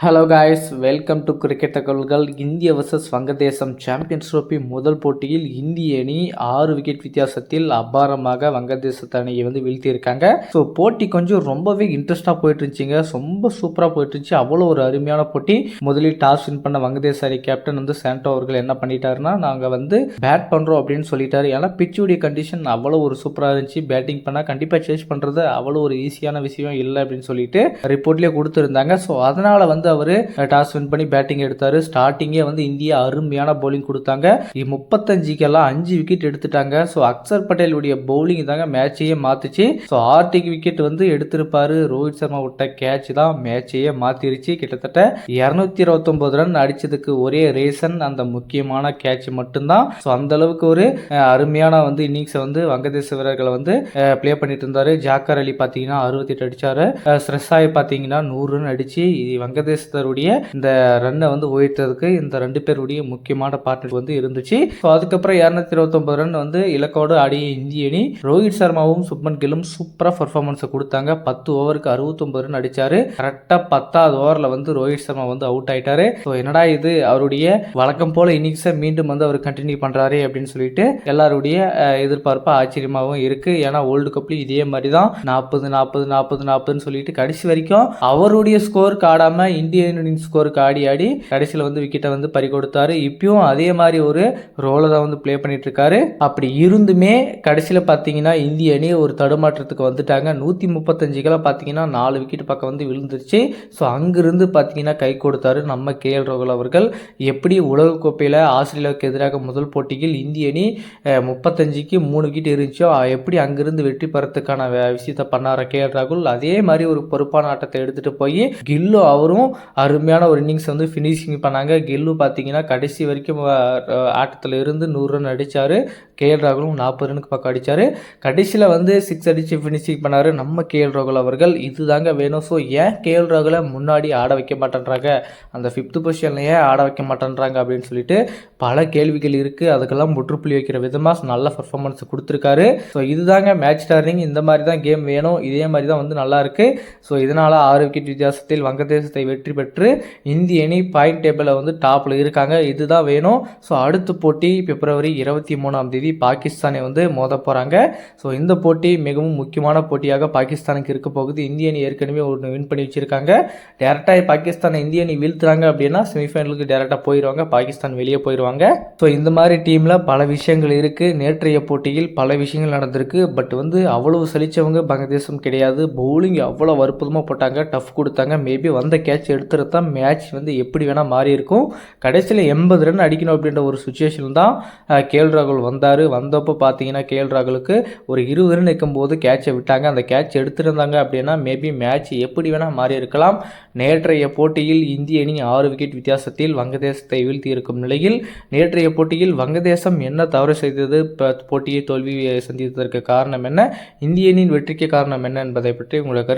Hello guys, welcome to cricket தகவல்கள். இந்திய versus வங்கதேசம் சாம்பியன்ஸ் ட்ரோபி முதல் போட்டியில் இந்திய அணி 6 விக்கெட் வித்தியாசத்தில் அபாரமாக வங்கதேசத்து அணியை வீழ்த்தியிருக்காங்க. ஸோ போட்டி கொஞ்சம் ரொம்பவே இன்ட்ரெஸ்டாக போயிட்டு இருந்துச்சுங்க. ரொம்ப சூப்பராக போயிட்டு இருந்துச்சு. அவ்வளோ ஒரு அருமையான போட்டி. முதலில் டாஸ் வின் பண்ண வங்கதேச அணி கேப்டன் சாண்டோ அவர்கள் என்ன பண்ணிட்டாருன்னா, நாங்கள் பேட் பண்ணுறோம் அப்படின்னு சொல்லிட்டாரு. ஏன்னா பிச்சுடைய கண்டிஷன் அவ்வளோ ஒரு சூப்பராக இருந்துச்சு. பேட்டிங் பண்ணால் கண்டிப்பாக சேஸ் பண்ணுறது அவ்வளோ ஒரு ஈஸியான விஷயம் இல்லை அப்படின்னு சொல்லிட்டு ரிப்போர்ட்லேயே கொடுத்துருந்தாங்க. ஸோ அதனால் அவர் டாஸ் வின் பண்ணி பேட்டிங் எடுத்தார். ஸ்டார்டிங்கே இந்தியா அருமையான பவுலிங் கொடுத்தாங்க. 35க்கெல்லாம் 5 விக்கெட் எடுத்துட்டாங்க. ஸோ அக்சர் பட்டேலுடைய பவுலிங் தாங்க மேட்சையே மாத்துச்சு. ஸோ ஆர்டிக் விக்கெட் எடுத்திருப்பாரு. ரோஹித் சர்மா விட்ட கேட்ச் தான் மேட்சையே மாத்திருச்சு. கிட்டத்தட்ட 229 ரன் அடிச்சதுக்கு ஒரே ரீசன் அந்த முக்கியமான கேட்ச் மட்டும்தான். ஸோ அந்த அளவுக்கு ஒரு அருமையான இன்னிங்ஸை வங்கதேச வீரர்களை பிளே பண்ணிட்டு இருந்தாரு. ஜாக்கர் அலி பார்த்தீங்கன்னா 68 அடிச்சாரு. ஸ்ரெஸ்ஸாய் பார்த்தீங்கன்னா 100 ரன் அடிச்சு வங்கதேச இந்த ரன்னை உயர்த்ததுக்கு இந்த 2 பேருடைய முக்கியமான பார்ட்னர் இருந்துச்சு. அதுக்கப்புறம் 229 ரன் இலக்கோடு ஆடிய இந்திய அணி ரோஹித் சர்மாவும் சுப்மன் கில்லும் சூப்பரா பெர்ஃபார்மன்ஸ் கொடுத்தாங்க. 10 ஓவருக்கு 69 ரன் அடிச்சாரு. கரெக்டா 10வது ஓவர்ல ரோஹித் சர்மா அவுட் ஆயிட்டாரு. என்னடா இது, அவருடைய வழக்கம் போல இன்னிங்ஸை மீண்டும் அவர் கண்டினியூ பண்றாரு அப்படின்னு சொல்லிட்டு எல்லாருடைய எதிர்பார்ப்பு ஆச்சரியமாகவும் இருக்கு. ஏன்னா வேர்ல்டு கப்லயும் இதே மாதிரி தான் 40 40 40 40 சொல்லிட்டு கடைசி வரைக்கும் அவருடைய ஸ்கோர் காடாம இந்தியன் ஸ்கோருக்கு ஆடி கடைசியில் விக்கெட்டை பறி கொடுத்தாரு. இப்பயும் அதே மாதிரி ஒரு ரோலை தான் பிளே பண்ணிட்டு இருக்காரு. அப்படி இருந்துமே கடைசியில் பார்த்தீங்கன்னா இந்திய அணி ஒரு தடுமாற்றத்துக்கு வந்துட்டாங்க. 135 பார்த்தீங்கன்னா 4 விக்கெட் பக்கம் விழுந்துருச்சு. ஸோ அங்கிருந்து பார்த்தீங்கன்னா கை கொடுத்தாரு நம்ம KL ராகுல் அவர்கள். எப்படி உலகக்கோப்பையில் ஆஸ்திரேலியாவுக்கு எதிராக முதல் போட்டியில் இந்திய அணி 35க்கு 3 விக்கெட் இருந்துச்சோ எப்படி அங்கிருந்து வெற்றி பெறத்துக்கான விஷயத்தை பண்ணார KL ராகுல், அதே மாதிரி ஒரு பொறுப்பான ஆட்டத்தை எடுத்துட்டு போய் கில்லு அவரும் அருமையான ஒரு இன்னிங்ஸ் ஃபினிஷிங் பண்ணாங்க. கில்லு பார்த்தீங்கன்னா கடைசி வரைக்கும் ஆட்டத்தில் இருந்து 100 ரன் அடித்தார். KL ராகுலும் 40 ரனுக்கு பக்கம் அடித்தார். கடைசியில் 6 அடித்து ஃபினிஷிங் பண்ணார் நம்ம KL ராகுல் அவர்கள். இதுதாங்க வேணும். ஸோ ஏன் KL ராகுலை முன்னாடி ஆட வைக்க மாட்டேன்றாங்க, அந்த 5th பொசிஷன்லையே ஆட வைக்க மாட்டேன்றாங்க அப்படின்னு சொல்லிட்டு பல கேள்விகள் இருக்குது. அதுக்கெல்லாம் முற்றுப்புள்ளி வைக்கிற விதமாக நல்ல பர்ஃபார்மன்ஸ் கொடுத்துருக்காரு. ஸோ இதுதாங்க மேட்ச் டர்னிங். இந்த மாதிரி தான் கேம் வேணும். இதே மாதிரி தான் நல்லா இருக்குது. ஸோ இதனால் 6 விக்கெட் வித்தியாசத்தில் வங்கதேசத்தை வெற்றி பெற்று இந்திய அணி பாயிண்ட் டேபிளில் டாப்பில் இருக்காங்க. இதுதான் வேணும். ஸோ அடுத்த போட்டி பிப்ரவரி 23ஆம் தேதி பாகிஸ்தானை மோத போகிறாங்க. ஸோ இந்த போட்டி மிகவும் முக்கியமான போட்டியாக பாகிஸ்தானுக்கு இருக்க போகுது. இந்திய அணி ஏற்கனவே ஒன்று வின் பண்ணி வச்சிருக்காங்க. டேரெக்டாக பாகிஸ்தானை இந்திய அணி வீழ்த்துறாங்க அப்படின்னா செமிஃபைனலுக்கு டேரெக்டாக போயிடுவாங்க. பாகிஸ்தான் வெளியே போயிடுவாங்க. ஸோ இந்த மாதிரி டீமில் பல விஷயங்கள் இருக்குது. நேற்றைய போட்டியில் பல விஷயங்கள் நடந்திருக்கு. பட் அவ்வளவு சலிச்சவங்க வங்கதேசம் கிடையாது. பவுலிங் அவ்வளோ அற்புதமாக போட்டாங்க, டஃப் கொடுத்தாங்க. மேபி வந்த கேட்ச் எடுத்துருந்தா மேட்ச் எப்படி வேணால் மாறி இருக்கும். கடைசியில் 80 ரன் அடிக்கணும் அப்படின்ற ஒரு சுச்சுவேஷன் தான் KL ராகுல் வந்தார். வந்தப்போ பார்த்தீங்கன்னா KL ராகுலுக்கு ஒரு 20 ரன் இருக்கும்போது கேட்சை விட்டாங்க. அந்த கேட்ச் எடுத்துருந்தாங்க அப்படின்னா மேபி மேட்ச் எப்படி வேணால் மாறி இருக்கலாம். நேற்றைய போட்டியில் இந்திய அணி 6 விக்கெட் வித்தியாசத்தில் வங்கதேசத்தை வீழ்த்தி இருக்கும் நிலையில் நேற்றைய போட்டியில் வங்கதேசம் என்ன தவறு செய்தது, போட்டியை தோல்வி சந்தித்ததற்கு காரணம் என்ன, இந்திய அணியின் வெற்றிக்கு காரணம் என்ன என்பதை பற்றி உங்களுக்கு